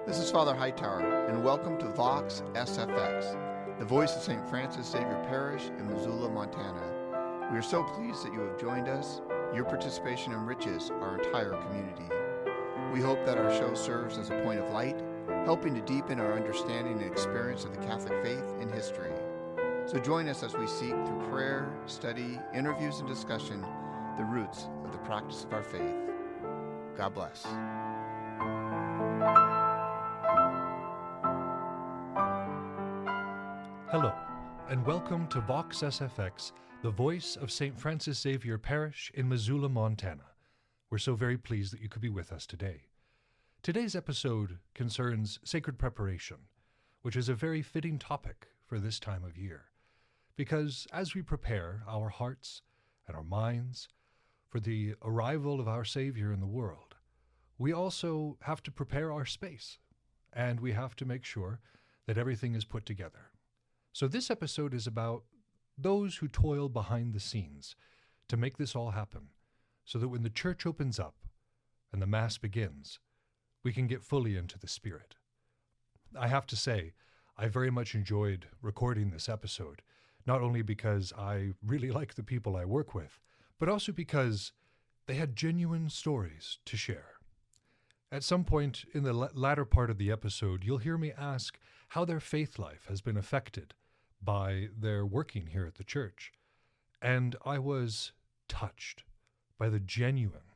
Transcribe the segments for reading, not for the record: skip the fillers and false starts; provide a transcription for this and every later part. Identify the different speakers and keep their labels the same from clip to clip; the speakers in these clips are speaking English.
Speaker 1: This is Father Hightower, and welcome to Vox SFX, the voice of St. Francis Xavier Parish in Missoula, Montana. We are so pleased that you have joined us. Your participation enriches our entire community. We hope that our show serves as a point of light, helping to deepen our understanding and experience of the Catholic faith and history. So join us as we seek through prayer, study, interviews, and discussion the roots of the practice of our faith. God bless.
Speaker 2: Hello, and welcome to Vox SFX, the voice of St. Francis Xavier Parish in Missoula, Montana. We're so very pleased that you could be with us today. Today's episode concerns sacred preparation, which is a very fitting topic for this time of year, because as we prepare our hearts and our minds for the arrival of our Savior in the world, we also have to prepare our space, and we have to make sure that everything is put together. So this episode is about those who toil behind the scenes to make this all happen, so that when the church opens up and the Mass begins, we can get fully into the Spirit. I have to say, I very much enjoyed recording this episode, not only because I really like the people I work with, but also because they had genuine stories to share. At some point in the latter part of the episode, you'll hear me ask how their faith life has been affected by their working here at the church. And I was touched by the genuine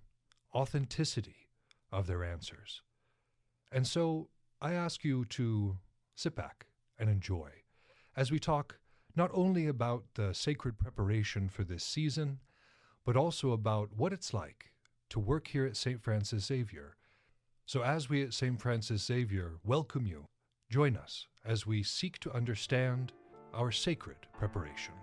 Speaker 2: authenticity of their answers. And so I ask you to sit back and enjoy as we talk not only about the sacred preparation for this season, but also about what it's like to work here at St. Francis Xavier. So as we at St. Francis Xavier welcome you, join us as we seek to understand our sacred preparation.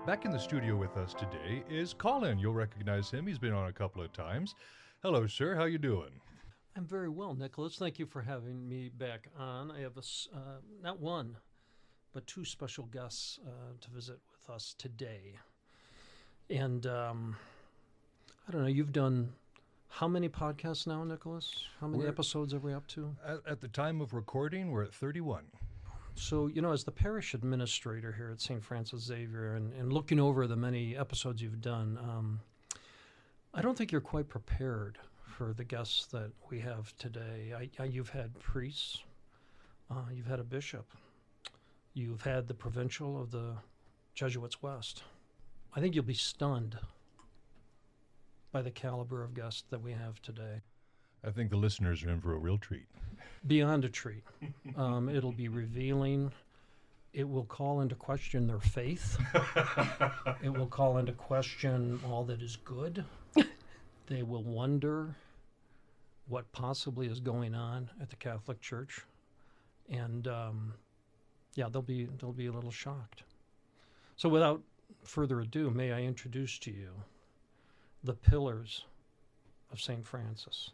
Speaker 2: Back in the studio with us today is Colin. You'll recognize him. He's been on a couple of times. Hello, sir. How you doing?
Speaker 3: I'm very well, Nicholas. Thank you for having me back on. I have not one, but two special guests to visit with us today. And I don't know, you've done how many podcasts now, Nicholas? How many episodes are we up to?
Speaker 2: At the time of recording, we're at 31.
Speaker 3: So, you know, as the parish administrator here at St. Francis Xavier and looking over the many episodes you've done, I don't think you're quite prepared for the guests that we have today. You've had priests, you've had a bishop, you've had the provincial of the Jesuits West. I think you'll be stunned by the caliber of guests that we have today.
Speaker 2: I think the listeners are in for a real treat.
Speaker 3: Beyond a treat. It'll be revealing. It will call into question their faith. It will call into question all that is good. They will wonder what possibly is going on at the Catholic Church. And they'll be a little shocked. So without further ado, may I introduce to you the pillars of St. Francis.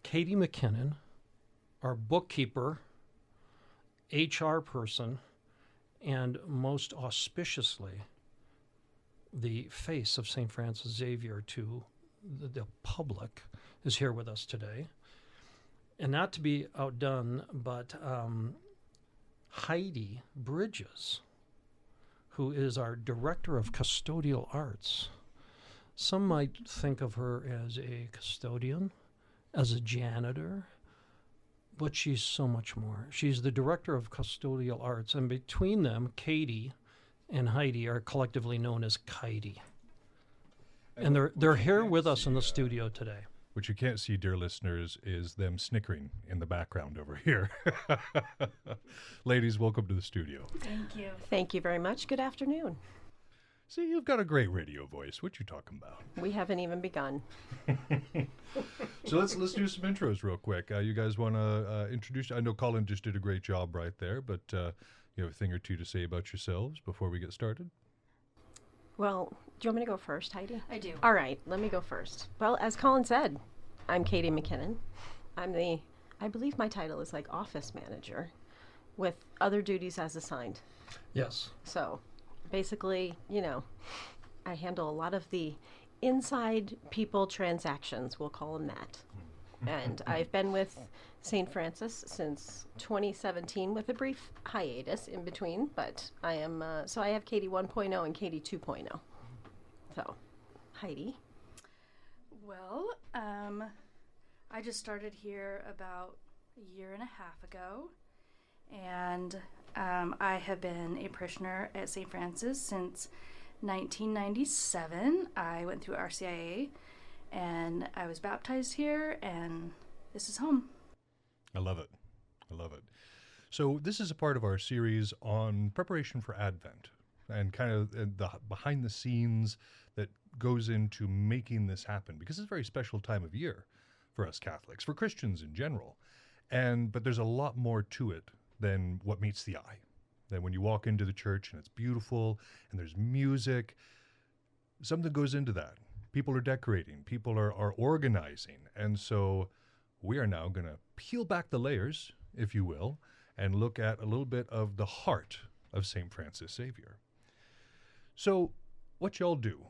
Speaker 3: Katie McKinnon, our bookkeeper, HR person, and most auspiciously, the face of St. Francis Xavier to the public, is here with us today. And not to be outdone, but Heidi Bridges, who is our Director of Custodial Arts. Some might think of her as a custodian, as a janitor, but she's so much more. She's the Director of Custodial Arts, and between them, Katie and Heidi are collectively known as Kaidi. And they're here with us in the studio today.
Speaker 2: What you can't see, dear listeners, is them snickering in the background over here. Ladies, welcome to the studio.
Speaker 4: Thank you.
Speaker 5: Thank you very much. Good afternoon.
Speaker 2: See, you've got a great radio voice. What you talking about?
Speaker 5: We haven't even begun.
Speaker 2: So let's do some intros real quick. You guys want to introduce? I know Colin just did a great job right there, but you have a thing or two to say about yourselves before we get started?
Speaker 5: Well, do you want me to go first, Heidi?
Speaker 4: I do.
Speaker 5: All right, let me go first. Well, as Colin said, I'm Katie McKinnon. I believe my title is like office manager with other duties as assigned.
Speaker 3: Yes.
Speaker 5: So basically, I handle a lot of the inside people transactions, we'll call them that. And I've been with St. Francis since 2017 with a brief hiatus in between, but I am, so I have Katie 1.0 and Katie 2.0. So, Heidi.
Speaker 4: Well, I just started here about a year and a half ago, and I have been a parishioner at St. Francis since 1997. I went through RCIA, and I was baptized here, and this is home.
Speaker 2: I love it. I love it. So this is a part of our series on preparation for Advent and kind of the behind the scenes that goes into making this happen, because it's a very special time of year for us Catholics, for Christians in general. But there's a lot more to it than what meets the eye. Then when you walk into the church and it's beautiful and there's music, something goes into that. People are decorating, people are organizing. And so we are now going to peel back the layers, if you will, and look at a little bit of the heart of St. Francis Xavier. So what y'all do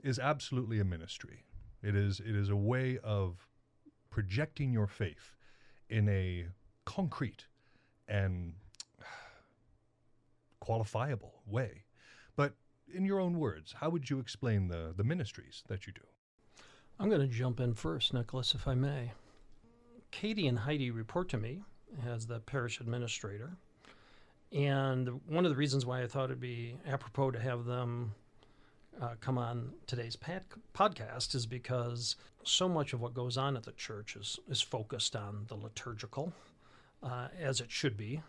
Speaker 2: is absolutely a ministry. It is a way of projecting your faith in a concrete and qualifiable way. But in your own words, how would you explain the ministries that you do?
Speaker 3: I'm going to jump in first, Nicholas, if I may. Katie and Heidi report to me as the parish administrator. And one of the reasons why I thought it'd be apropos to have them come on today's podcast is because so much of what goes on at the church is focused on the liturgical, as it should be.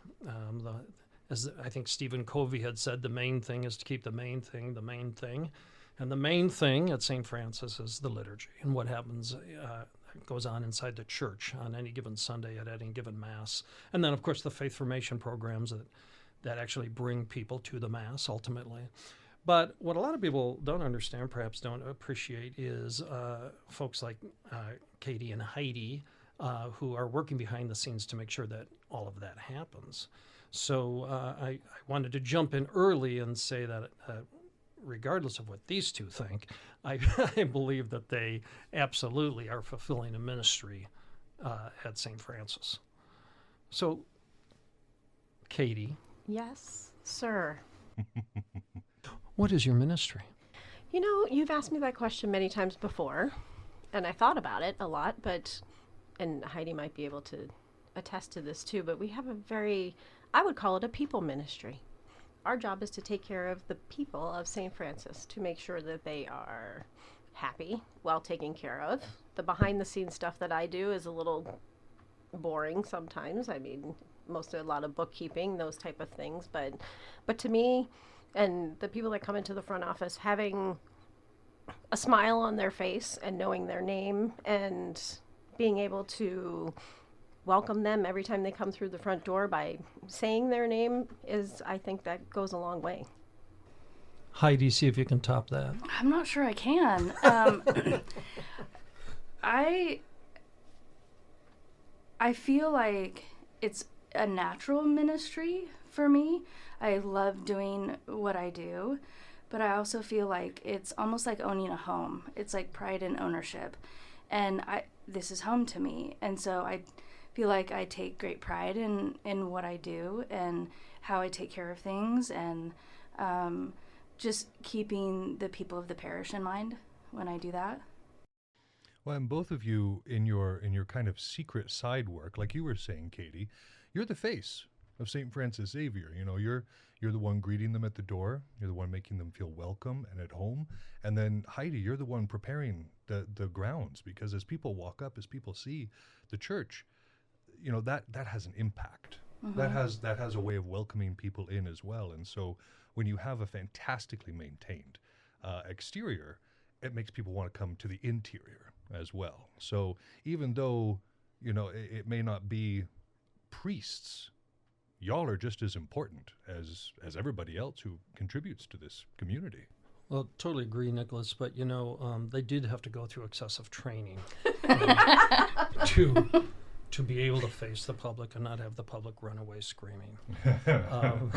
Speaker 3: As I think Stephen Covey had said, the main thing is to keep the main thing the main thing. And the main thing at St. Francis is the liturgy and what happens goes on inside the church on any given Sunday at any given Mass. And then, of course, the faith formation programs that actually bring people to the Mass ultimately. But what a lot of people don't understand, perhaps don't appreciate, is folks like Katie and Heidi who are working behind the scenes to make sure that all of that happens. So I wanted to jump in early and say that regardless of what these two think, I believe that they absolutely are fulfilling a ministry at St. Francis. So, Katie.
Speaker 5: Yes, sir.
Speaker 3: What is your ministry?
Speaker 5: You've asked me that question many times before, and I thought about it a lot, and Heidi might be able to attest to this too, but we have I would call it a people ministry. Our job is to take care of the people of St. Francis, to make sure that they are happy, well taken care of. The behind-the-scenes stuff that I do is a little boring sometimes. I mean, a lot of bookkeeping, those type of things. But to me, and the people that come into the front office, having a smile on their face and knowing their name and being able to welcome them every time they come through the front door by saying their name I think that goes a long way.
Speaker 3: Heidi, see if you can top that.
Speaker 4: I'm not sure I can. I feel like it's a natural ministry for me. I love doing what I do, but I also feel like it's almost like owning a home. It's like pride and ownership. And this is home to me. And so I feel like I take great pride in what I do and how I take care of things, and just keeping the people of the parish in mind when I do that.
Speaker 2: Well, and both of you in your kind of secret side work, like you were saying, Katie, you're the face of St. Francis Xavier. You're the one greeting them at the door. You're the one making them feel welcome and at home. And then Heidi, you're the one preparing the grounds, because as people walk up, as people see the church, that has an impact. Mm-hmm. That has a way of welcoming people in as well. And so when you have a fantastically maintained exterior, it makes people want to come to the interior as well. So even though, it may not be priests, y'all are just as important as everybody else who contributes to this community.
Speaker 3: Well, totally agree, Nicholas, but they did have to go through excessive training to be able to face the public and not have the public run away screaming. um,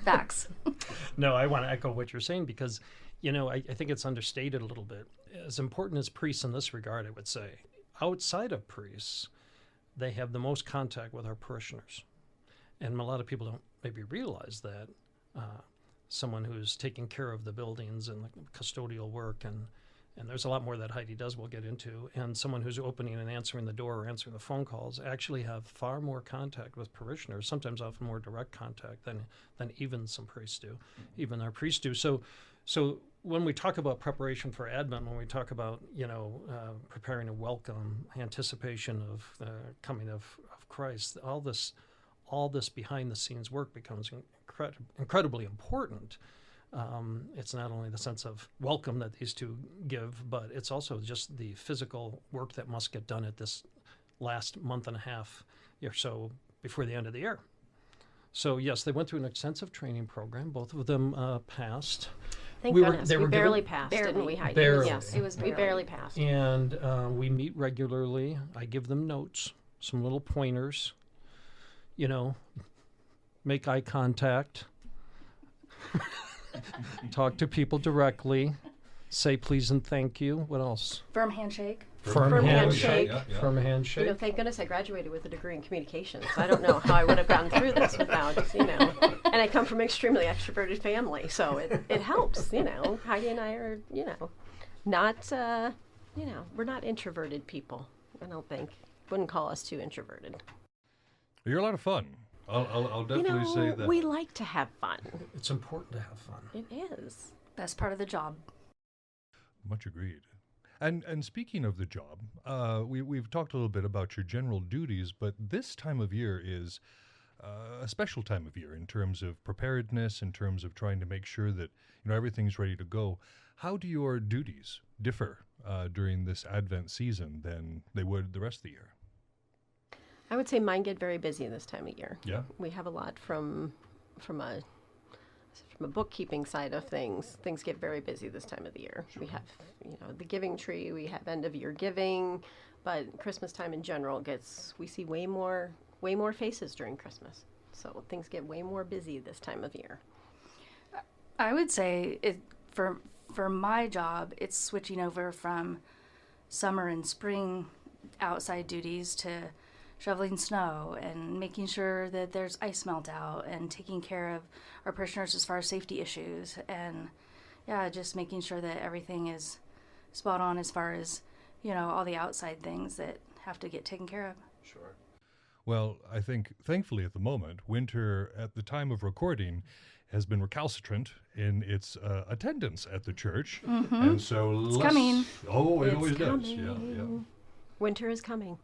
Speaker 4: Facts.
Speaker 3: No, I want to echo what you're saying because, I think it's understated a little bit. As important as priests in this regard, I would say, outside of priests, they have the most contact with our parishioners. And a lot of people don't maybe realize that. Someone who's taking care of the buildings and the custodial work, and there's a lot more that Heidi does we'll get into, and someone who's opening and answering the door or answering the phone calls actually have far more contact with parishioners, sometimes often more direct contact than even some priests do, even our priests do. So when we talk about preparation for Advent, when we talk about, preparing a welcome, anticipation of the coming of Christ, all this behind the scenes work becomes incredibly important. It's not only the sense of welcome that these two give, but it's also just the physical work that must get done at this last month and a half or so before the end of the year. So yes, they went through an extensive training program. Both of them passed.
Speaker 5: Thank goodness. We barely passed, didn't we, Heidi?
Speaker 3: Barely.
Speaker 5: Yes, we barely passed.
Speaker 3: And we meet regularly. I give them notes, some little pointers. Make eye contact, talk to people directly, say please and thank you. What else?
Speaker 4: Firm handshake.
Speaker 3: Firm handshake.
Speaker 5: Yeah.
Speaker 3: Firm handshake.
Speaker 5: Thank goodness I graduated with a degree in communications. I don't know how I would have gotten through this without, And I come from an extremely extroverted family, so it helps, Heidi and I are, not, we're not introverted people, I don't think. Wouldn't call us too introverted.
Speaker 2: You're a lot of fun. I'll definitely say that.
Speaker 5: We like to have fun.
Speaker 3: It's important to have fun.
Speaker 5: It is.
Speaker 4: Best part of the job.
Speaker 2: Much agreed. And speaking of the job, we've talked a little bit about your general duties, but this time of year is a special time of year in terms of preparedness, in terms of trying to make sure that everything's ready to go. How do your duties differ during this Advent season than they would the rest of the year?
Speaker 5: I would say mine get very busy this time of year.
Speaker 2: Yeah.
Speaker 5: We have a lot from a bookkeeping side of things. Things get very busy this time of the year. Sure. We have, the giving tree, we have end of year giving, but Christmas time in general we see way more faces during Christmas. So things get way more busy this time of year.
Speaker 4: I would say for my job, it's switching over from summer and spring outside duties to shoveling snow and making sure that there's ice melt out and taking care of our parishioners as far as safety issues, and just making sure that everything is spot on as far as all the outside things that have to get taken care of.
Speaker 2: Sure. Well, I think thankfully at the moment, winter at the time of recording has been recalcitrant in its attendance at the church, and so
Speaker 4: it's coming.
Speaker 2: Oh, it always
Speaker 5: coming.
Speaker 2: does. Yeah.
Speaker 5: Winter is coming.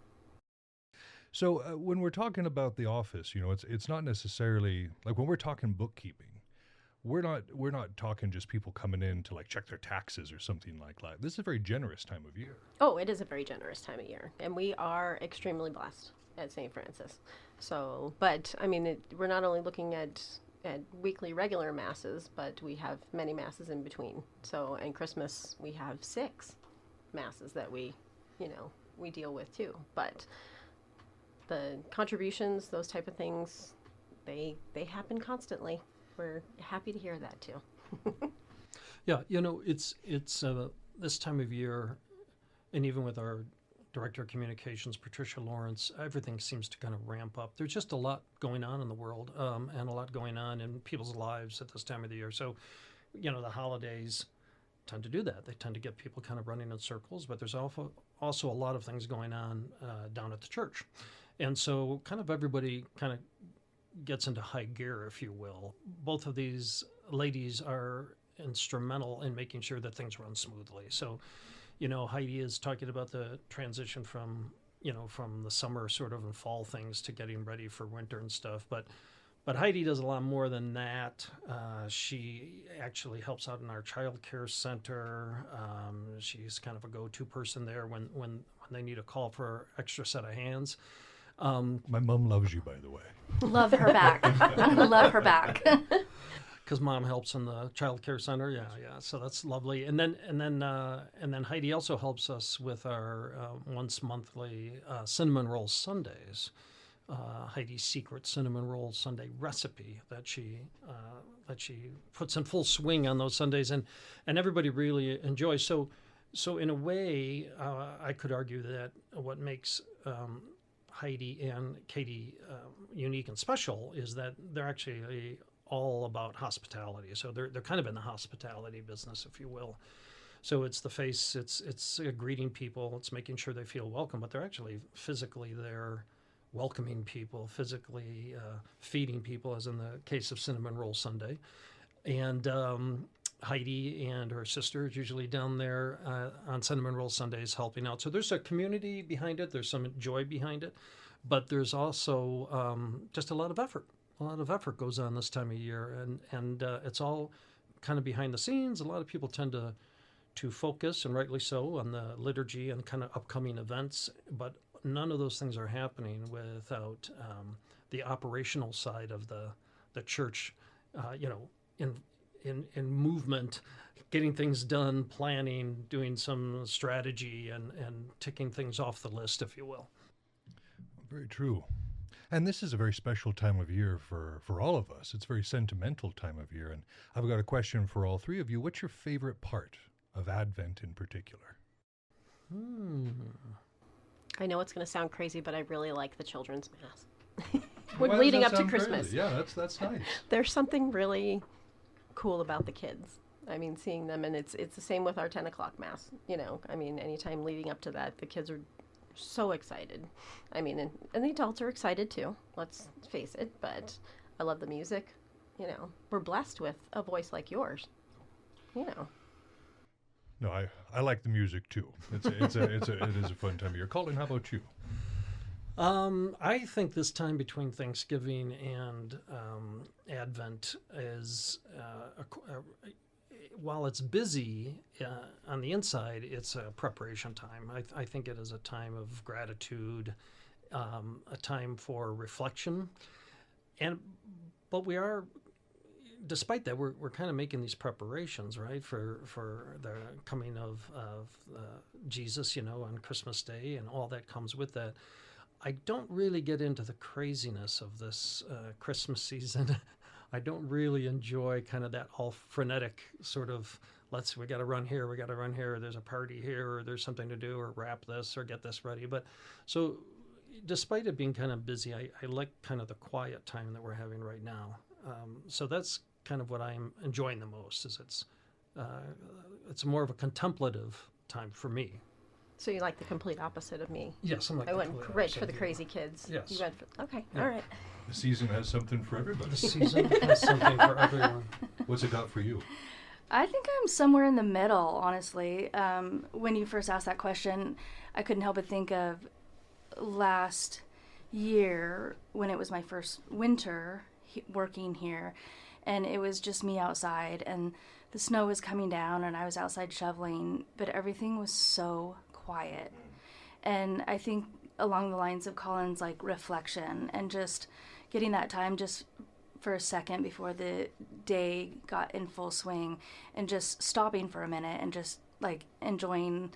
Speaker 2: So when we're talking about the office, it's not necessarily like when we're talking bookkeeping, we're not talking just people coming in to check their taxes or something like that. This is a very generous time of year.
Speaker 5: Oh, it is a very generous time of year, and we are extremely blessed at St. Francis. So, but I mean, we're not only looking at weekly regular masses, but we have many masses in between. So, and Christmas we have 6 masses that we deal with too. But the contributions, those type of things, they happen constantly. We're happy to hear that too.
Speaker 3: Yeah, it's this time of year, and even with our Director of Communications, Patricia Lawrence, everything seems to kind of ramp up. There's just a lot going on in the world, and a lot going on in people's lives at this time of the year. So, the holidays tend to do that. They tend to get people kind of running in circles, but there's also a lot of things going on down at the church. And so kind of everybody kind of gets into high gear, if you will. Both of these ladies are instrumental in making sure that things run smoothly. So, Heidi is talking about the transition from the summer sort of and fall things to getting ready for winter and stuff. But Heidi does a lot more than that. She actually helps out in our child care center. She's kind of a go-to person there when they need a call for extra set of hands.
Speaker 2: My mom loves you, by the way.
Speaker 4: Love her back. Love her back.
Speaker 3: because Mom helps in the child care center. Yeah, yeah. So that's lovely. And then Heidi also helps us with our once monthly cinnamon roll Sundays. Heidi's secret cinnamon roll Sunday recipe that she puts in full swing on those Sundays, and everybody really enjoys. So in a way, I could argue that what makes Heidi and Katie unique and special is that they're actually all about hospitality. So they're kind of in the hospitality business, if you will. So it's the face, it's greeting people, it's making sure they feel welcome, but they're actually physically there welcoming people, physically feeding people, as in the case of Cinnamon Roll Sunday. And Heidi and her sister is usually down there on Cinnamon Roll Sundays helping out. So there's a community behind it, there's some joy behind it, but there's also just a lot of effort. A lot of effort goes on this time of year, and it's all kind of behind the scenes. A lot of people tend to focus, and rightly so, on the liturgy and kind of upcoming events, but none of those things are happening without the operational side of the church, in movement, getting things done, planning, doing some strategy, and ticking things off the list, if you will.
Speaker 2: Very true. And this is a very special time of year for all of us. It's a very sentimental time of year. And I've got a question for all three of you. What's your favorite part of Advent in particular?
Speaker 5: I know it's going to sound crazy, but I really like the children's mass. When leading up to Christmas.
Speaker 2: Crazy? Yeah, that's nice.
Speaker 5: There's something really cool about the kids. I mean, seeing them, and it's the same with our 10 o'clock mass. I mean, anytime leading up to that, the kids are so excited. I mean, and the adults are excited too, let's face it, but I love the music. We're blessed with a voice like yours.
Speaker 2: No, I like the music too. It is a fun time of year. Colin, how about you?
Speaker 3: I think this time between Thanksgiving and Advent is, while it's busy on the inside, it's a preparation time. I think it is a time of gratitude, a time for reflection, but we are, despite that, we're kind of making these preparations, right, for the coming of Jesus, on Christmas Day and all that comes with that. I don't really get into the craziness of this Christmas season. I don't really enjoy kind of that all frenetic sort of, we got to run here, there's a party here, or there's something to do, or wrap this, or get this ready. But so despite it being kind of busy, I like kind of the quiet time that we're having right now. So that's kind of what I'm enjoying the most, is it's more of a contemplative time for me.
Speaker 5: So you like the complete opposite of me.
Speaker 3: Yes, I'm like
Speaker 5: I went right for the crazy kids.
Speaker 3: Yes.
Speaker 5: You went for, okay,
Speaker 3: Yeah.
Speaker 5: all right.
Speaker 2: The season has something for everybody.
Speaker 3: The season has something for everyone.
Speaker 2: What's it got for you?
Speaker 4: I think I'm somewhere in the middle, honestly. When you first asked that question, I couldn't help but think of last year when it was my first winter working here, and it was just me outside, and the snow was coming down, and I was outside shoveling, but everything was so quiet. And I think along the lines of Colin's reflection and just getting that time just for a second before the day got in full swing, and just stopping for a minute and just enjoying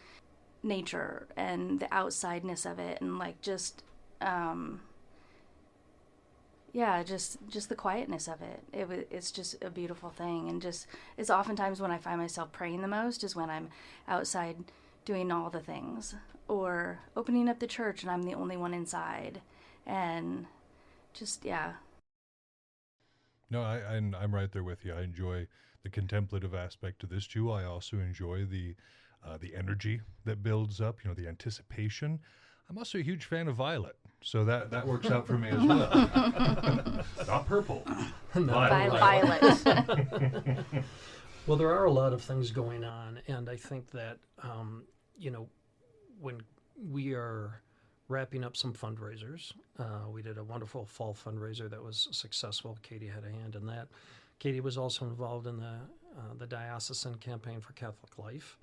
Speaker 4: nature and the outsideness of it, and just the quietness of it. It's just a beautiful thing, and it's oftentimes when I find myself praying the most is when I'm outside doing all the things, or opening up the church and I'm the only one inside, and
Speaker 2: No, I'm right there with you. I enjoy the contemplative aspect of this too. I also enjoy the energy that builds up, the anticipation. I'm also a huge fan of violet, so that works out for me as well. Not purple.
Speaker 5: Violet.
Speaker 3: Well, there are a lot of things going on, and I think that, when we are wrapping up some fundraisers, we did a wonderful fall fundraiser that was successful. Katie had a hand in that. Katie was also involved in the diocesan campaign for Catholic Life.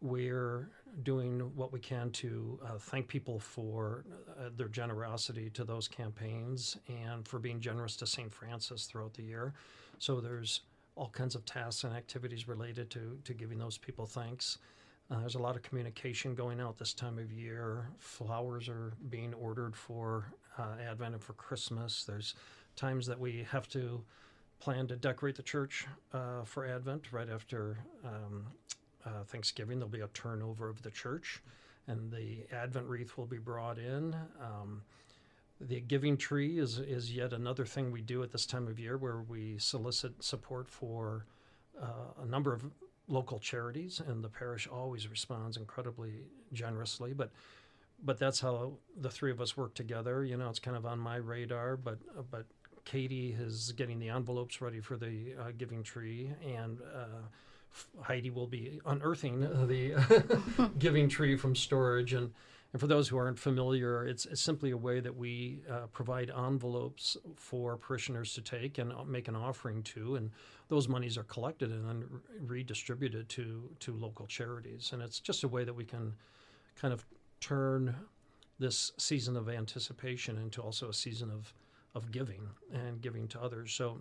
Speaker 3: we're doing what we can to thank people for their generosity to those campaigns and for being generous to St. Francis throughout the year. So there's all kinds of tasks and activities related to giving those people thanks. There's a lot of communication going out this time of year. Flowers are being ordered for Advent and for Christmas. There's times that we have to plan to decorate the church for Advent right after Thanksgiving. There'll be a turnover of the church, and the Advent wreath will be brought in. The giving tree is yet another thing we do at this time of year, where we solicit support for a number of local charities, and the parish always responds incredibly generously. But that's how the three of us work together. You know, it's kind of on my radar, but Katie is getting the envelopes ready for the giving tree, and Heidi will be unearthing the giving tree from storage. And for those who aren't familiar, it's simply a way that we provide envelopes for parishioners to take and make an offering to, and those monies are collected and then redistributed to local charities. And it's just a way that we can kind of turn this season of anticipation into also a season of giving and giving to others. So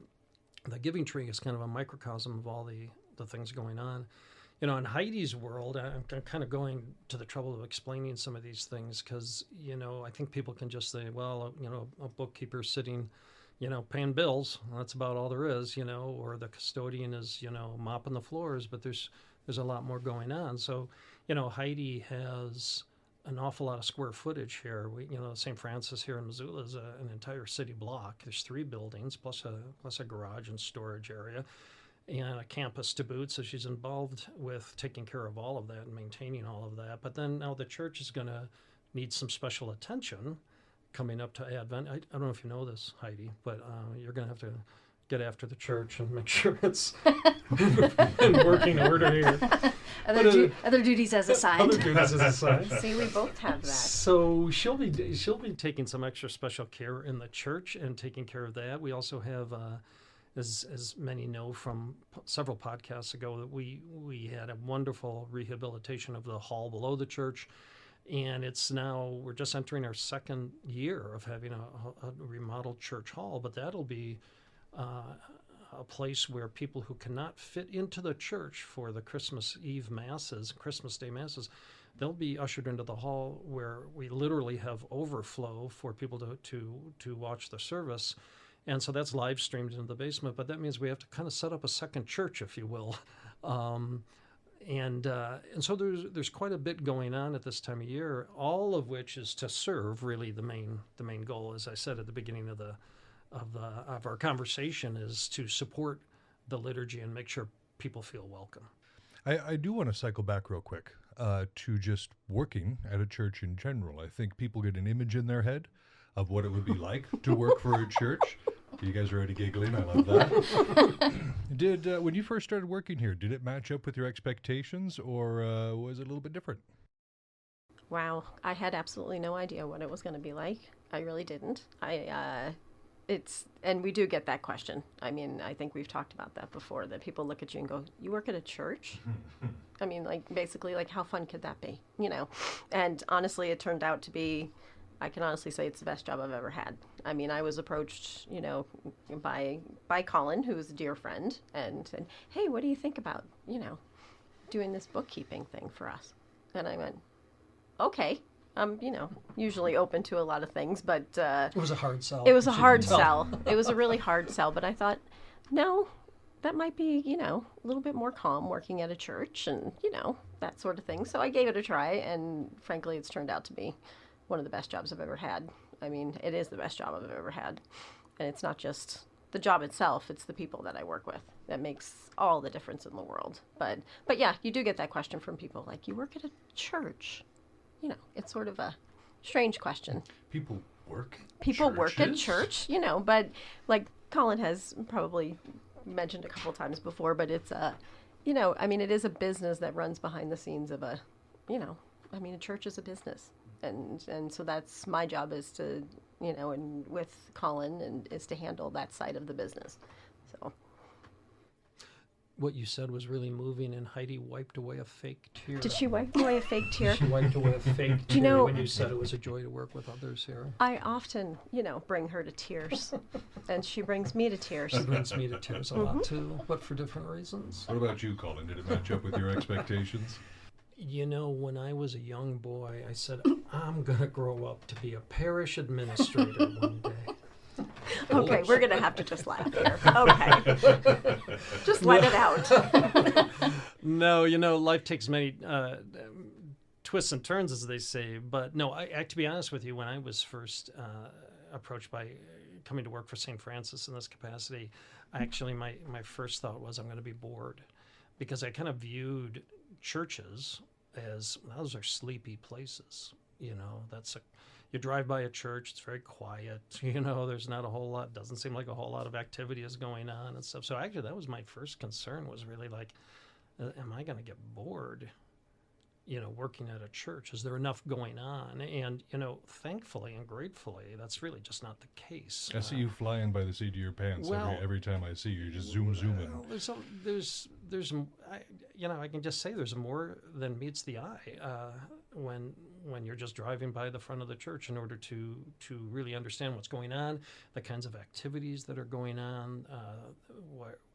Speaker 3: the giving tree is kind of a microcosm of all the things going on. You know, in Heidi's world, I'm kind of going to the trouble of explaining some of these things because, you know, I think people can just say, well, you know, a bookkeeper sitting, you know, paying bills, that's about all there is, you know, or the custodian is, you know, mopping the floors, but there's a lot more going on. So, you know, Heidi has an awful lot of square footage here. You know, St. Francis here in Missoula is an entire city block. There's 3 buildings plus a garage and storage area, and a campus to boot. So she's involved with taking care of all of that and maintaining all of that. But then now the church is going to need some special attention coming up to Advent. I don't know if you know this, Heidi, but you're going to have to get after the church and make sure it's in working order here.
Speaker 4: Other duties as assigned.
Speaker 3: Other duties as assigned.
Speaker 5: See, we both have that.
Speaker 3: So she'll be taking some extra special care in the church and taking care of that. We also have, as many know from several podcasts ago, that we had a wonderful rehabilitation of the hall below the church. And we're just entering our 2nd year of having a remodeled church hall, but that'll be a place where people who cannot fit into the church for the Christmas Eve Masses, Christmas Day Masses, they'll be ushered into the hall where we literally have overflow for people to watch the service. And so that's live streamed into the basement, but that means we have to kind of set up a second church, if you will. And so there's quite a bit going on at this time of year, all of which is to serve really the main goal, as I said at the beginning of our conversation, is to support the liturgy and make sure people feel welcome.
Speaker 2: I do want to cycle back real quick to just working at a church in general. I think people get an image in their head of what it would be like to work for a church. You guys are already giggling. I love that. When you first started working here, did it match up with your expectations, or was it a little bit different?
Speaker 5: Wow, I had absolutely no idea what it was going to be like. I really didn't. And we do get that question. I mean, I think we've talked about that before, that people look at you and go, you work at a church? I mean, basically, how fun could that be? You know? And honestly, it turned out to be, I can honestly say it's the best job I've ever had. I mean, I was approached, you know, by Colin, who is a dear friend, and said, hey, what do you think about, you know, doing this bookkeeping thing for us? And I went, okay. You know, usually open to a lot of things, but
Speaker 3: it was a hard sell.
Speaker 5: It was a hard sell. It was a really hard sell, but I thought, no, that might be, you know, a little bit more calm working at a church and, you know, that sort of thing. So I gave it a try, and frankly, it's turned out to be one of the best jobs I've ever had. I mean, it is the best job I've ever had. And it's not just the job itself, it's the people that I work with that makes all the difference in the world. But yeah, you do get that question from people, like, you work at a church? You know, it's sort of a strange question.
Speaker 2: People work
Speaker 5: at church, you know, but like Colin has probably mentioned a couple times before, but it's you know, I mean, it is a business that runs behind the scenes of a, you know, I mean, a church is a business. And so that's my job, is to, you know, and with Colin, and is to handle that side of the business. So
Speaker 3: what you said was really moving, and Heidi wiped away a fake tear.
Speaker 5: Did she wipe away a fake tear?
Speaker 3: She wiped away a fake
Speaker 5: Do you
Speaker 3: tear
Speaker 5: know-
Speaker 3: when you said it was a joy to work with others here.
Speaker 5: I often, bring her to tears, and she brings me to tears.
Speaker 3: She brings me to tears a lot too, but for different reasons.
Speaker 2: What about you, Colin? Did it match up with your expectations?
Speaker 3: When I was a young boy, I said, I'm going to grow up to be a parish administrator one day.
Speaker 5: Okay, we're going to have to just laugh here. Okay. Just let it out.
Speaker 3: No, life takes many twists and turns, as they say. But no, to be honest with you, when I was first approached by coming to work for St. Francis in this capacity, my first thought was I'm going to be bored, because I kind of viewed churches as, those are sleepy places. You drive by a church, it's very quiet. There's not a whole lot, doesn't seem like a whole lot of activity is going on and stuff. So actually, that was my first concern, was really like, am I going to get bored, working at a church? Is there enough going on? And, thankfully and gratefully, that's really just not the case.
Speaker 2: I see you flying by the seat of your pants every time I see you. You just zooming. I can just say there's more than meets the eye when you're just driving by the front of the church, in order to really understand what's going on, the kinds of activities that are going on,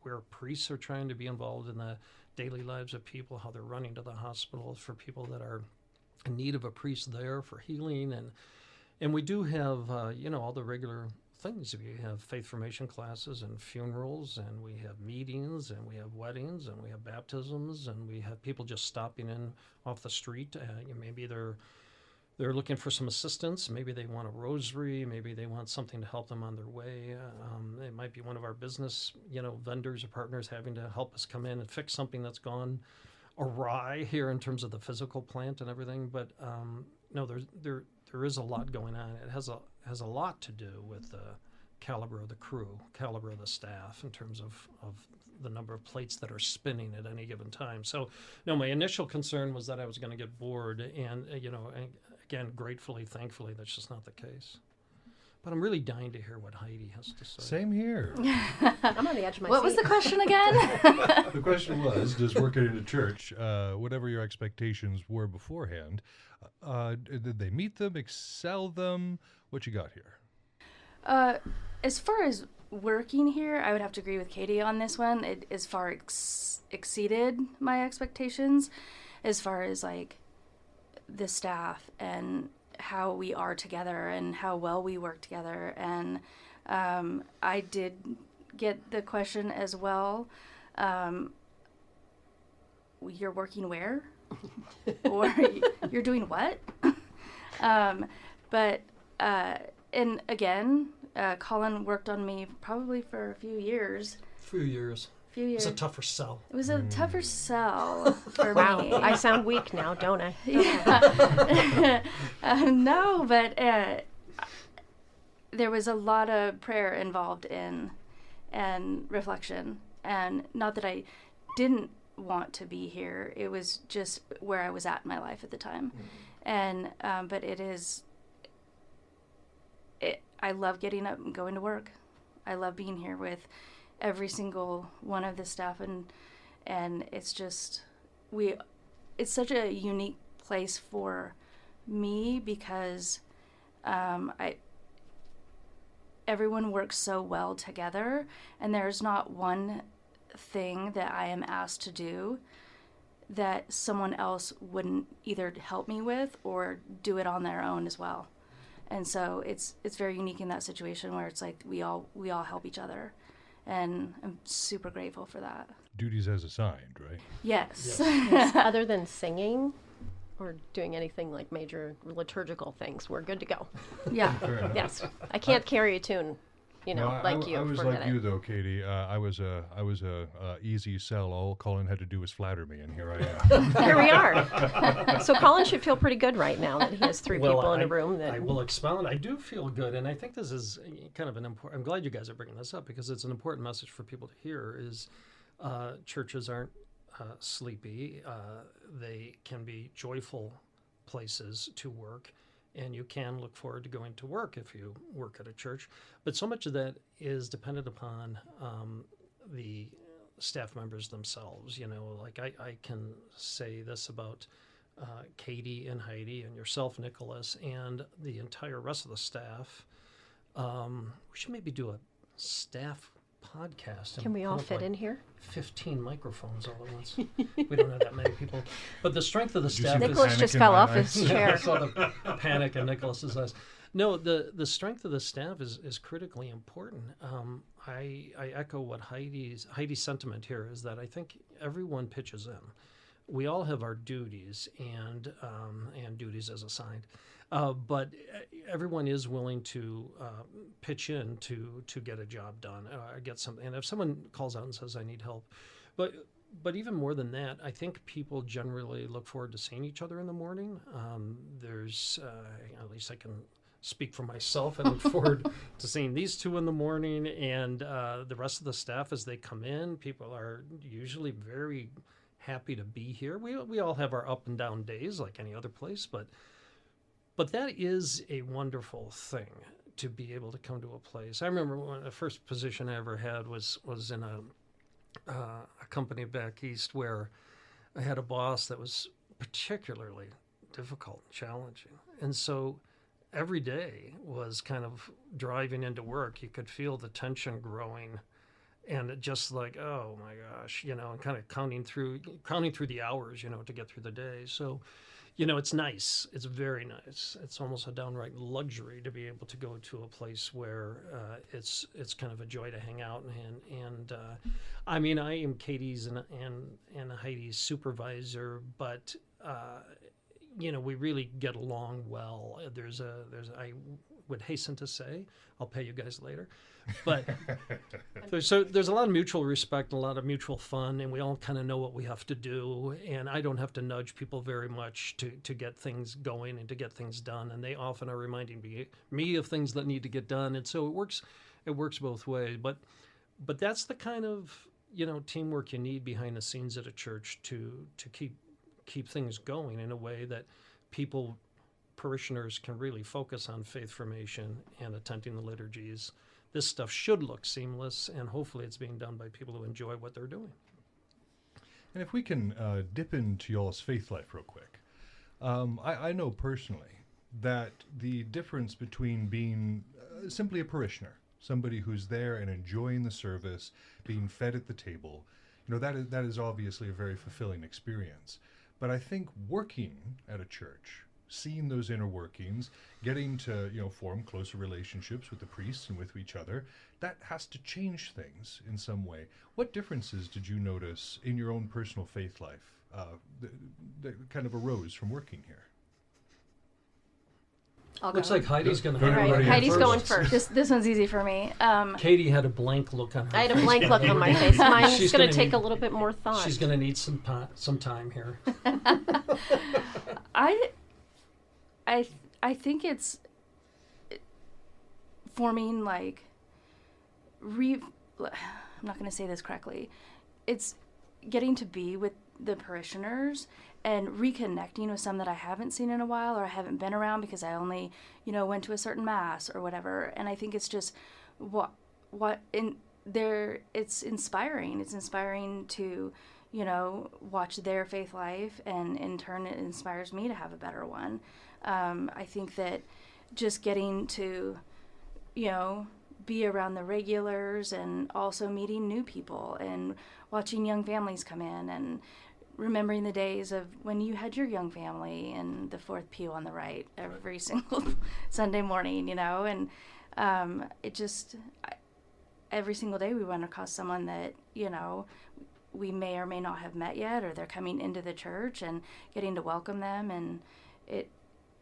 Speaker 2: where priests are trying to be involved in the daily lives of people, how they're running to the hospital for people that are in need of a priest there for healing. And we do have, all the regular things. We have faith formation classes and funerals, and we have meetings, and we have weddings, and we have baptisms, and we have people just stopping in off the street. Maybe they're looking for some assistance. Maybe they want a rosary. Maybe they want something to help them on their way. It might be one of our business, vendors or partners having to help us come in and fix something that's gone awry here in terms of the physical plant and everything. But no, there is a lot going on. It has a lot to do with the caliber of the crew, caliber of the staff, in terms of the number of plates that are spinning at any given time. So, no, my initial concern was that I was going to get bored, and again, gratefully, thankfully, that's just not the case. But I'm really dying to hear what Heidi has to say. Same here.
Speaker 5: I'm on the edge of my
Speaker 4: What
Speaker 5: seat.
Speaker 4: was the question again?
Speaker 2: The question was, does working in a church, whatever your expectations were beforehand, did they meet them, excel them? What you got here?
Speaker 4: As far as working here, I would have to agree with Katie on this one. It as far exceeded my expectations, as far as like the staff and how we are together and how well we work together. And I did get the question as well. You're working where? Or you're doing what? And again, Colin worked on me probably for a few years. It
Speaker 3: was a tougher sell.
Speaker 4: It was a tougher sell for
Speaker 5: Wow,
Speaker 4: me.
Speaker 5: I sound weak now, don't I?
Speaker 4: Yeah. No, but there was a lot of prayer involved in and reflection. And not that I didn't want to be here. It was just where I was at in my life at the time. And but I love getting up and going to work. I love being here with every single one of the staff, and it's just it's such a unique place for me, because everyone works so well together, and there's not one thing that I am asked to do that someone else wouldn't either help me with or do it on their own as well. And so it's very unique in that situation where it's like we all help each other, and I'm super grateful for that.
Speaker 2: Duties as assigned, right?
Speaker 4: Yes.
Speaker 5: Yes. Other than singing or doing anything like major liturgical things, we're good to go.
Speaker 4: Yeah.
Speaker 2: Fair enough.
Speaker 5: Yes. I can't carry a tune, like you.
Speaker 2: I was
Speaker 5: for a
Speaker 2: like
Speaker 5: minute.
Speaker 2: you though, Katie. I was a easy sell. All Colin had to do was flatter me, and here I am.
Speaker 5: Here we are. So Colin should feel pretty good right now that he has three people in a room.
Speaker 3: I will expound. I do feel good, and I think this is kind of an important. I'm glad you guys are bringing this up, because it's an important message for people to hear. Is churches aren't sleepy. They can be joyful places to work, and you can look forward to going to work if you work at a church. But so much of that is dependent upon the staff members themselves. Like I can say this about Katie and Heidi and yourself, Nicholas, and the entire rest of the staff. We should maybe do a staff podcast.
Speaker 5: Can we all fit in here?
Speaker 3: 15 microphones all at once. We don't have that many people. But the strength of the staff
Speaker 5: Nicholas just fell off his chair.
Speaker 3: I saw the panic in Nicholas's eyes. No, the strength of the staff is critically important. I echo what Heidi's sentiment here is that I think everyone pitches in. We all have our duties and duties as assigned, but everyone is willing to pitch in to get a job done, get something. And if someone calls out and says, "I need help," but even more than that, I think people generally look forward to seeing each other in the morning. There's at least I can speak for myself. I look forward to seeing these two in the morning, and the rest of the staff as they come in. People are usually very happy to be here. We all have our up and down days like any other place, but that is a wonderful thing to be able to come to a place. I remember when the first position I ever had was in a company back east where I had a boss that was particularly difficult and challenging, and so every day was kind of driving into work. You could feel the tension growing. And it just like, oh my gosh, and kind of counting through the hours, to get through the day. So, it's nice. It's very nice. It's almost a downright luxury to be able to go to a place where it's kind of a joy to hang out. And I mean, I am Katie's and Heidi's supervisor, but we really get along well. I would hasten to say, I'll pay you guys later. But there's a lot of mutual respect and a lot of mutual fun, and we all kind of know what we have to do, and I don't have to nudge people very much to get things going and to get things done, and they often are reminding me of things that need to get done, and so it works both ways. But that's the kind of teamwork you need behind the scenes at a church to keep things going in a way that parishioners can really focus on faith formation and attending the liturgies. This stuff should look seamless, and hopefully it's being done by people who enjoy what they're doing.
Speaker 2: And if we can dip into y'all's faith life real quick. I know personally that the difference between being simply a parishioner, somebody who's there and enjoying the service, being fed at the table, that is obviously a very fulfilling experience. But I think working at a church, seeing those inner workings, getting to form closer relationships with the priests and with each other, that has to change things in some way. What differences did you notice in your own personal faith life that kind of arose from working here?
Speaker 3: Looks like Heidi's going to.
Speaker 5: Right. Heidi's going first.
Speaker 4: This one's easy for me.
Speaker 3: Katie had a blank look on her face.
Speaker 5: I had a blank look on my face. Mine's going to take a little bit more thought.
Speaker 3: She's going to need some time here.
Speaker 4: I think it's forming I'm not going to say this correctly. It's getting to be with the parishioners and reconnecting with some that I haven't seen in a while or I haven't been around because I only, went to a certain mass or whatever. And I think it's just it's inspiring. It's inspiring to, watch their faith life, and in turn it inspires me to have a better one. I think that just getting to, be around the regulars and also meeting new people and watching young families come in and remembering the days of when you had your young family in the fourth pew on the right every single Sunday morning, and every single day we run across someone that, we may or may not have met yet, or they're coming into the church and getting to welcome them, and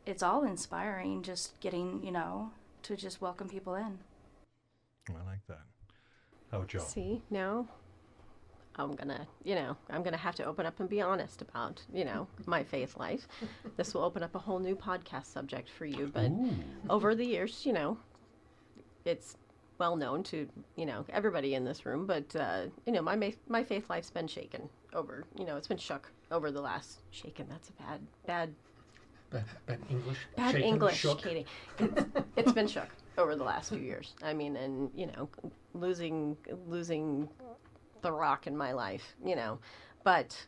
Speaker 4: it's all inspiring just getting, to just welcome people in.
Speaker 2: I like that. How about y'all?
Speaker 5: See, now I'm gonna have to open up and be honest about, my faith life. This will open up a whole new podcast subject for you, but over the years, it's well known to, everybody in this room, but, my faith life's been shaken over, it's been shook over the last, shaken, that's a bad
Speaker 3: English.
Speaker 5: Bad
Speaker 3: Shaken,
Speaker 5: English,
Speaker 3: shook.
Speaker 5: Katie. It's been shook over the last few years. I mean, and losing the rock in my life, but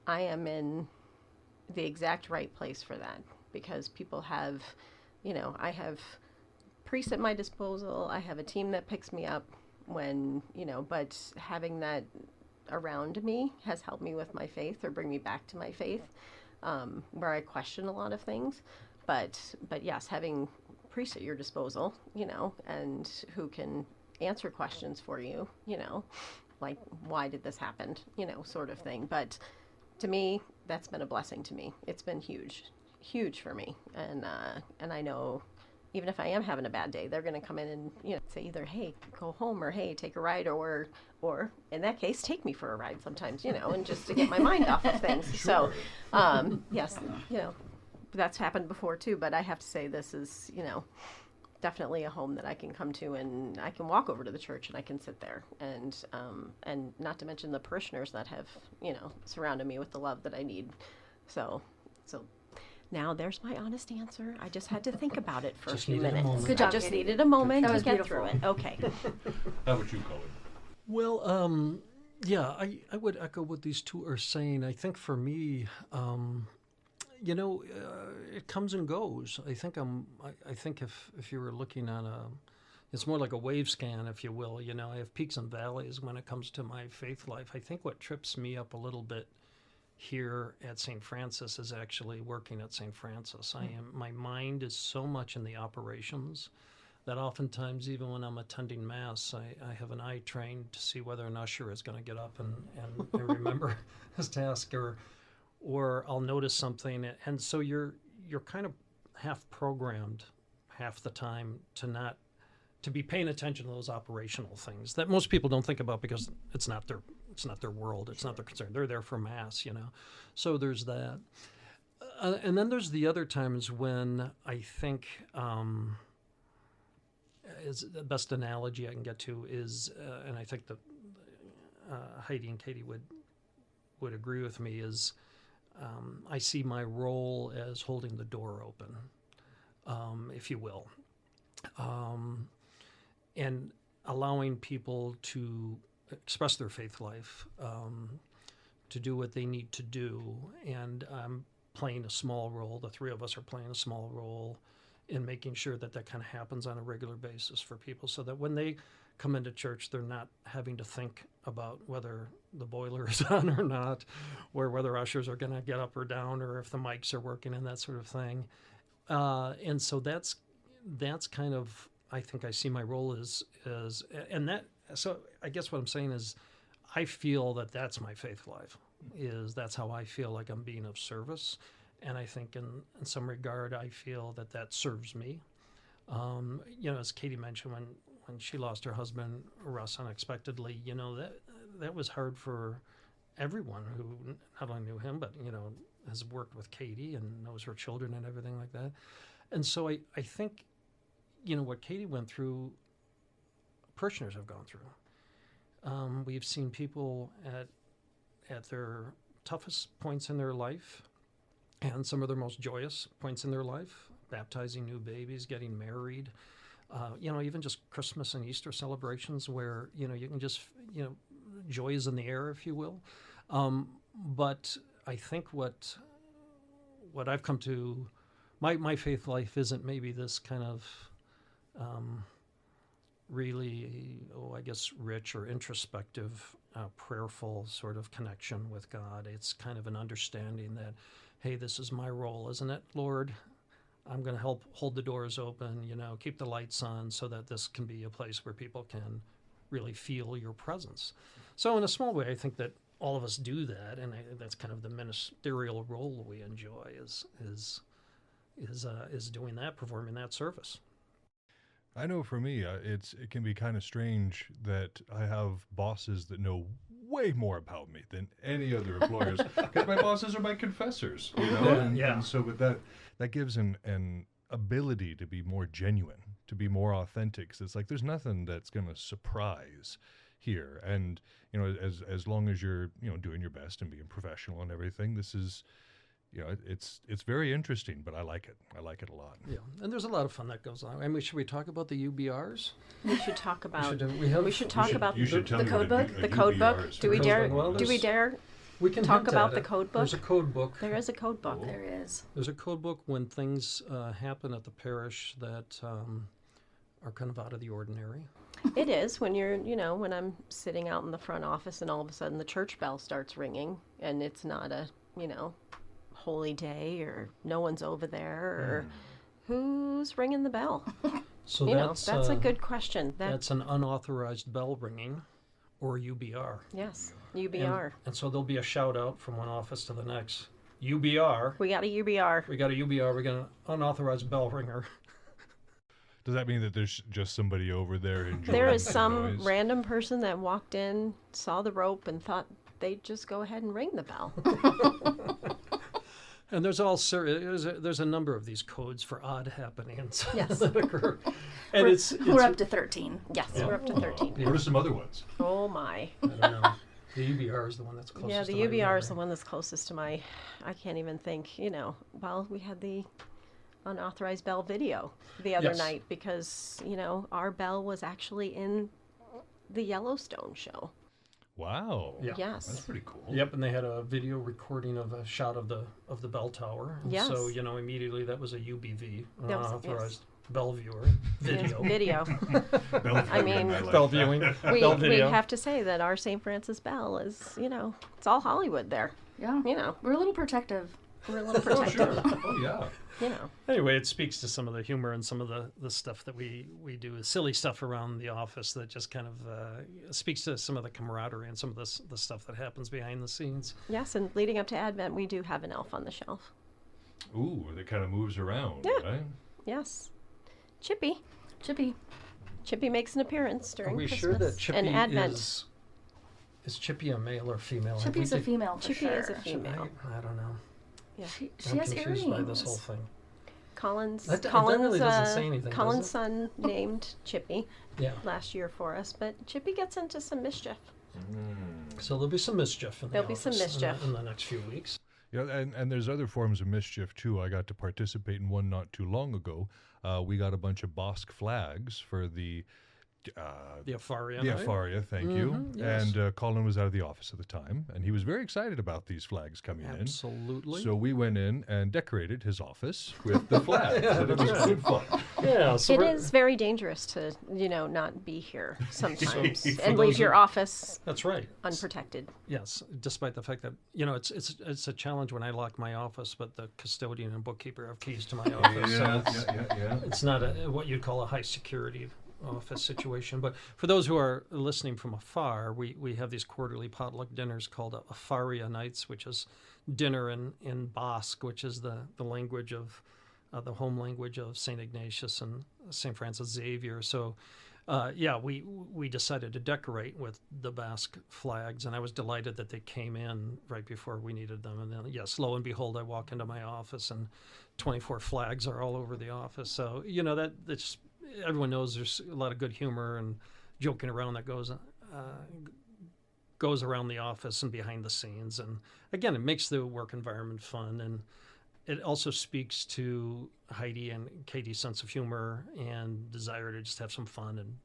Speaker 5: I am in the exact right place for that, because people have, I have priests at my disposal. I have a team that picks me up when, but having that around me has helped me with my faith, or bring me back to my faith, where I question a lot of things. But yes, having priests at your disposal, and who can answer questions for you, like, why did this happen, sort of thing. But to me, that's been a blessing to me. It's been huge for me. And I know, even if I am having a bad day, they're going to come in and, say either, hey, go home, or hey, take a ride, or in that case, take me for a ride sometimes, and just to get my mind off of things. Sure. So, yes, that's happened before too, but I have to say this is, definitely a home that I can come to, and I can walk over to the church and I can sit there, and not to mention the parishioners that have, surrounded me with the love that I need. So now there's my honest answer. I just had to think about it for a few minutes.
Speaker 4: Good job,
Speaker 5: I just
Speaker 4: Katie.
Speaker 5: needed a moment
Speaker 4: That
Speaker 5: to
Speaker 4: was
Speaker 5: get
Speaker 4: beautiful.
Speaker 5: through it. Okay.
Speaker 2: How would you call it?
Speaker 3: Well, yeah, I would echo what these two are saying. I think for me, it comes and goes. I think if you were looking on it's more like a wave scan, if you will. I have peaks and valleys when it comes to my faith life. I think what trips me up a little bit here at St. Francis is actually working at St. Francis. My mind is so much in the operations that oftentimes, even when I'm attending Mass, I have an eye trained to see whether an usher is going to get up and remember his task, or I'll notice something, and so you're kind of half programmed half the time to be paying attention to those operational things that most people don't think about, because it's not their world, it's not their concern. They're there for Mass, So there's that, and then there's the other times when I think is the best analogy I can get to is, and I think that Heidi and Katie would agree with me, is I see my role as holding the door open, if you will, and allowing people to express their faith life, to do what they need to do. And I'm playing a small role. The three of us are playing a small role in making sure that kind of happens on a regular basis for people, so that when they come into church, they're not having to think about whether the boiler is on or not, or whether ushers are going to get up or down, or if the mics are working and that sort of thing. And so that's kind of, I think I see my role as, and that, so I guess what I'm saying is, I feel that that's my faith life, that's how I feel like I'm being of service. And I think in some regard, I feel that serves me. As Katie mentioned, when she lost her husband, Russ, unexpectedly, that was hard for everyone who not only knew him, but, has worked with Katie and knows her children and everything like that. And so I think, what Katie went through, parishioners have gone through. We've seen people at their toughest points in their life, and some of their most joyous points in their life, baptizing new babies, getting married, even just Christmas and Easter celebrations where, you can just, joy is in the air, if you will. But I think what I've come to, my faith life isn't maybe this kind of really, I guess, rich or introspective, prayerful sort of connection with God. It's kind of an understanding that, hey, this is my role, isn't it, Lord? I'm going to help hold the doors open, keep the lights on, so that this can be a place where people can really feel your presence. So in a small way, I think that all of us do that, and that's kind of the ministerial role we enjoy, is doing that, performing that service.
Speaker 2: I know for me, it can be kind of strange that I have bosses that know way more about me than any other employers, because my bosses are my confessors, and so with that gives an ability to be more genuine, to be more authentic. So it's like there's nothing that's going to surprise here, and as long as you're doing your best and being professional and everything, this is it's very interesting, but I like it. I like it a lot.
Speaker 3: Yeah, and there's a lot of fun that goes on. I mean, should we talk about the UBRs?
Speaker 5: We should talk about.
Speaker 3: We
Speaker 5: should talk about
Speaker 2: You should tell
Speaker 4: the
Speaker 2: me
Speaker 4: code
Speaker 2: what
Speaker 4: book?
Speaker 2: a
Speaker 5: the code book.
Speaker 2: UBR is.
Speaker 5: Do we
Speaker 3: Code
Speaker 5: dare?
Speaker 3: book. Well,
Speaker 5: Do we dare
Speaker 3: we can
Speaker 5: talk
Speaker 3: hint
Speaker 5: about
Speaker 3: at
Speaker 5: the
Speaker 3: it.
Speaker 5: code book?
Speaker 3: There's a code book.
Speaker 5: There is a code book.
Speaker 4: There is.
Speaker 3: There's a code book when things happen at the parish that are kind of out of the ordinary.
Speaker 5: It is when you're, when I'm sitting out in the front office and all of a sudden the church bell starts ringing and it's not a, holy day or no one's over there or who's ringing the bell?
Speaker 3: So
Speaker 5: That's a good question.
Speaker 3: That's an unauthorized bell ringing, or UBR.
Speaker 5: Yes, UBR.
Speaker 3: And so there'll be a shout out from one office to the next. UBR.
Speaker 5: We got a UBR.
Speaker 3: We got a UBR. We got an unauthorized bell ringer.
Speaker 2: Does that mean that there's just somebody over there enjoying
Speaker 5: There is
Speaker 2: the
Speaker 5: some
Speaker 2: noise?
Speaker 5: random person that walked in, saw the rope, and thought they'd just go ahead and ring the bell.
Speaker 3: And there's there's a number of these codes for odd happenings
Speaker 5: Yes.
Speaker 3: that occur. And
Speaker 4: We're up to 13.
Speaker 5: Yes, we're up to 13.
Speaker 2: What are some other ones?
Speaker 5: Oh my.
Speaker 3: I don't know. The UBR is the one that's closest
Speaker 5: Yeah,
Speaker 3: to
Speaker 5: the
Speaker 3: my
Speaker 5: UBR is the
Speaker 3: memory.
Speaker 5: one that's closest to my, I can't even think, well, we had the unauthorized bell video the other
Speaker 3: Yes.
Speaker 5: night because, our bell was actually in the Yellowstone show.
Speaker 2: Wow.
Speaker 3: Yeah.
Speaker 5: Yes.
Speaker 2: That's pretty cool.
Speaker 3: Yep, and they had a video recording of a shot of the bell tower. And
Speaker 5: Yes.
Speaker 3: So, immediately that was a UBV, an
Speaker 5: That was-
Speaker 3: unauthorized bell viewer
Speaker 5: Yes,
Speaker 3: video.
Speaker 5: video.
Speaker 2: Bell
Speaker 5: I mean-
Speaker 2: like
Speaker 3: Bell
Speaker 2: that.
Speaker 3: viewing.
Speaker 5: we,
Speaker 3: Bell
Speaker 5: we
Speaker 3: video.
Speaker 5: have to say that our St. Francis Bell is, it's all Hollywood there.
Speaker 4: Yeah. We're a little protective.
Speaker 5: We're a little
Speaker 3: Oh,
Speaker 5: protective,
Speaker 3: sure. Oh, yeah. Anyway, it speaks to some of the humor and some of the stuff that we do, silly stuff around the office that just kind of speaks to some of the camaraderie and some of the stuff that happens behind the scenes.
Speaker 5: Yes, and leading up to Advent, we do have an elf on the shelf.
Speaker 2: Ooh, that kind of moves around,
Speaker 5: Yeah.
Speaker 2: right?
Speaker 5: Yes. Chippy.
Speaker 4: Chippy.
Speaker 5: Makes an appearance
Speaker 3: Are
Speaker 5: during
Speaker 3: we
Speaker 5: Christmas
Speaker 3: sure that Chippy
Speaker 5: and Advent.
Speaker 3: is Chippy a male or female? Have
Speaker 4: Chippy's
Speaker 3: we
Speaker 4: a female for
Speaker 5: Chippy
Speaker 4: sure.
Speaker 5: is a female.
Speaker 3: I don't know.
Speaker 5: Yeah.
Speaker 4: She
Speaker 3: I'm
Speaker 4: has
Speaker 3: confused
Speaker 4: earrings.
Speaker 3: by this whole thing.
Speaker 5: Colin's
Speaker 3: That
Speaker 5: Colin's
Speaker 3: really doesn't say anything, does
Speaker 5: Colin's
Speaker 3: it?
Speaker 5: son named Chippy
Speaker 3: Yeah.
Speaker 5: last year for us, but Chippy gets into some mischief.
Speaker 3: So there'll be some mischief in the
Speaker 5: There'll be some
Speaker 3: office
Speaker 5: mischief.
Speaker 3: in the next few weeks.
Speaker 2: Yeah, and there's other forms of mischief too. I got to participate in one not too long ago. We got a bunch of Bosque flags for the
Speaker 3: The Afaria.
Speaker 2: the
Speaker 3: night.
Speaker 2: Afaria, thank you.
Speaker 3: Mhm, yes.
Speaker 2: And Colin was out of the office at the time, and he was very excited about these flags coming
Speaker 3: Absolutely.
Speaker 2: in. So we went in and decorated his office with the flags. And it was good fun.
Speaker 3: yeah, so
Speaker 5: It
Speaker 3: we're-
Speaker 5: is very dangerous to, not be here sometimes
Speaker 3: For
Speaker 5: and
Speaker 3: those
Speaker 5: leave your
Speaker 3: who-
Speaker 5: office
Speaker 3: That's right.
Speaker 5: unprotected.
Speaker 3: Yes, despite the fact that it's a challenge when I lock my office, but the custodian and bookkeeper have keys to my office. So
Speaker 2: yeah.
Speaker 3: it's not what you'd call a high security office situation. But for those who are listening from afar, we have these quarterly potluck dinners called Afaria nights, which is dinner in Basque, which is the language of the home language of St. Ignatius and St. Francis Xavier. So we decided to decorate with the Basque flags, and I was delighted that they came in right before we needed them. And then, yes, lo and behold, I walk into my office, and 24 flags are all over the office. So that's everyone knows there's a lot of good humor and joking around that goes around the office and behind the scenes. And again, it makes the work environment fun, and it also speaks to Heidi and Katie's sense of humor and desire to just have some fun and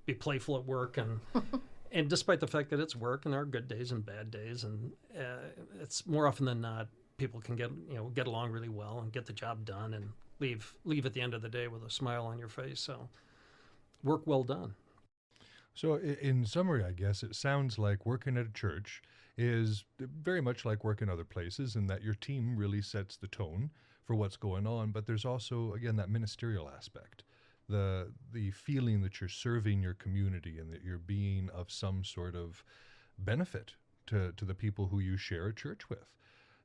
Speaker 3: be playful at work. And and despite the fact that it's work and there are good days and bad days, and it's more often than not people can get along really well and get the job done and leave at the end of the day with a smile on your face. So work well done.
Speaker 2: So in summary, I guess it sounds like working at a church is very much like working other places, in that your team really sets the tone for what's going on. But there's also, again, that ministerial aspect, the feeling that you're serving your community and that you're being of some sort of benefit to the people who you share a church with.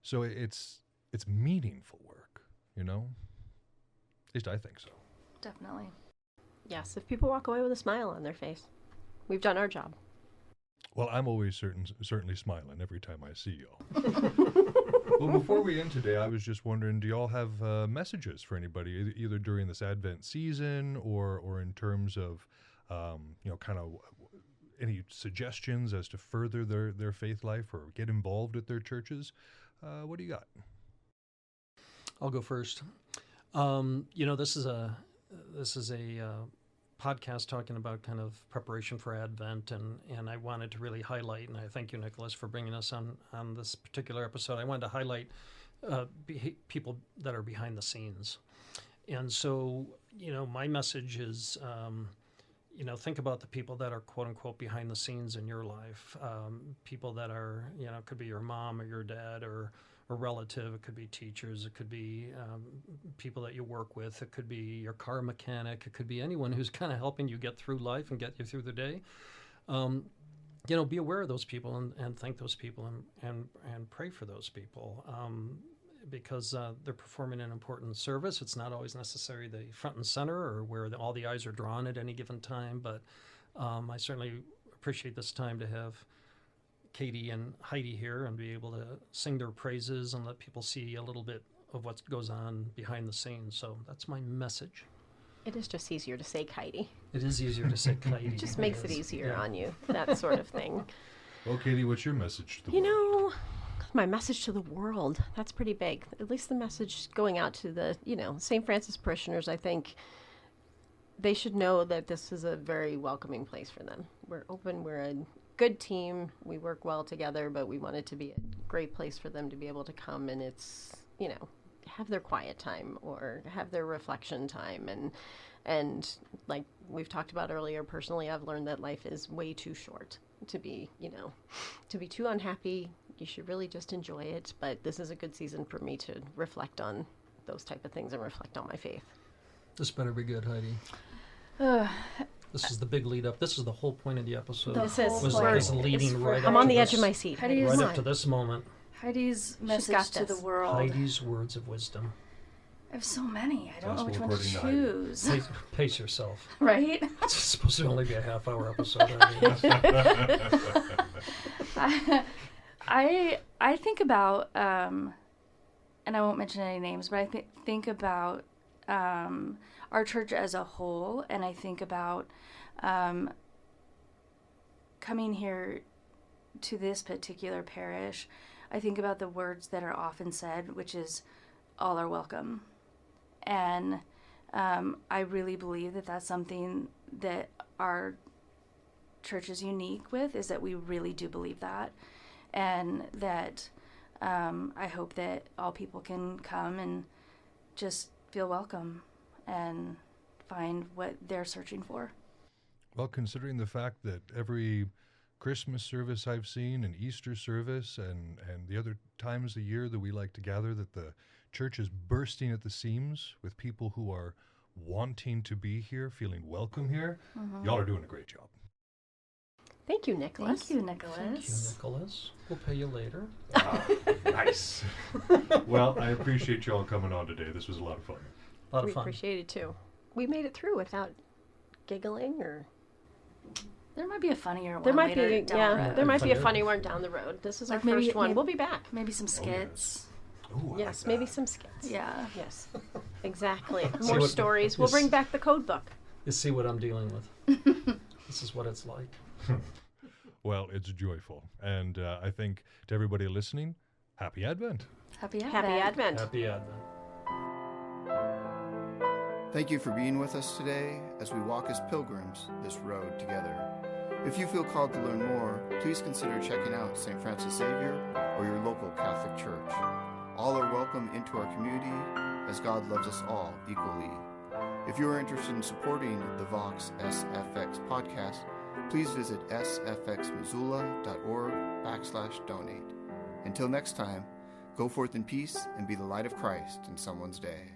Speaker 2: So it's meaningful work, At least I think so.
Speaker 4: Definitely.
Speaker 5: Yes, if people walk away with a smile on their face, we've done our job.
Speaker 2: Well, I'm always certainly smiling every time I see y'all. Well, before we end today, I was just wondering, do y'all have messages for anybody, either during this Advent season or in terms of, kind of any suggestions as to further their faith life or get involved at their churches? What do you got?
Speaker 3: I'll go first. This is a podcast talking about kind of preparation for Advent, and I wanted to really highlight, and I thank you, Nicholas, for bringing us on this particular episode. I wanted to highlight people that are behind the scenes. And so, my message is, think about the people that are quote unquote behind the scenes in your life. People that are, it could be your mom or your dad or a relative. It could be teachers. It could be people that you work with. It could be your car mechanic. It could be anyone who's kind of helping you get through life and get you through the day. Be aware of those people and thank those people and pray for those people. Because they're performing an important service. It's not always necessarily the front and center or where all the eyes are drawn at any given time, but I certainly appreciate this time to have Katie and Heidi here and be able to sing their praises and let people see a little bit of what goes on behind the scenes. So that's my message.
Speaker 5: It is just easier to say Heidi.
Speaker 3: It is easier to say Heidi.
Speaker 5: It just makes it easier on you, that sort of thing.
Speaker 2: Well, Katie, what's your message to the world?
Speaker 5: My message to the world, that's pretty big. At least the message going out to the, St. Francis parishioners, I think they should know that this is a very welcoming place for them. We're open, we're a good team, we work well together, but we want it to be a great place for them to be able to come and it's, have their quiet time or have their reflection time. And like we've talked about earlier, personally, I've learned that life is way too short to be, to be too unhappy. You should really just enjoy it, but this is a good season for me to reflect on those type of things and reflect on my faith.
Speaker 3: This better be good, Heidi. This is the big lead up. This is the whole point of the episode.
Speaker 5: This is
Speaker 3: was leading right.
Speaker 5: I'm on the edge of my seat.
Speaker 3: Right up to this moment.
Speaker 4: Heidi's message to the world.
Speaker 3: Heidi's words of wisdom.
Speaker 4: I have so many. I don't know which one to
Speaker 2: Gospel
Speaker 4: choose.
Speaker 3: Pace yourself.
Speaker 4: Right?
Speaker 3: It's supposed to only be a half-hour episode.
Speaker 4: I think about, and I won't mention any names, but I think about our church as a whole, and I think about coming here to this particular parish. I think about the words that are often said, which is, all are welcome. And I really believe that that's something that our church is unique with, is that we really do believe that. And that I hope that all people can come and just feel welcome and find what they're searching for.
Speaker 2: Well, considering the fact that every Christmas service I've seen and Easter service and the other times a year that we like to gather, that the church is bursting at the seams with people who are wanting to be here, feeling welcome here. Mm-hmm. Y'all are doing a great job.
Speaker 5: Thank you, Nicholas.
Speaker 4: Thank you, Nicholas.
Speaker 3: Thank you, Nicholas. We'll pay you later.
Speaker 2: Nice. Well, I appreciate y'all coming on today. This was a lot of fun.
Speaker 3: A lot of
Speaker 5: We
Speaker 3: fun.
Speaker 5: appreciate it too. We made it through without giggling or...
Speaker 4: There might be a funnier one.
Speaker 5: There might
Speaker 4: later
Speaker 5: be,
Speaker 4: down the road.
Speaker 5: there might be a funny one down the road. This is our first one. We'll be back.
Speaker 4: Maybe some skits.
Speaker 2: Ooh,
Speaker 5: Yes,
Speaker 2: like
Speaker 5: maybe
Speaker 2: that.
Speaker 5: some skits.
Speaker 4: Yeah.
Speaker 5: Yes, exactly.
Speaker 3: See
Speaker 5: More
Speaker 3: what-
Speaker 5: stories. We'll
Speaker 3: yes.
Speaker 5: bring back the code book.
Speaker 3: You see what I'm dealing with. This is what it's like.
Speaker 2: Well, it's joyful. And I think to everybody listening, happy Advent.
Speaker 4: Happy Advent.
Speaker 5: Happy Advent.
Speaker 3: Happy Advent.
Speaker 1: Thank you for being with us today as we walk as pilgrims this road together. If you feel called to learn more, please consider checking out St. Francis Xavier or your local Catholic church. All are welcome into our community as God loves us all equally. If you are interested in supporting the Vox SFX podcast, please visit sfxmissoula.org/donate. Until next time, go forth in peace and be the light of Christ in someone's day.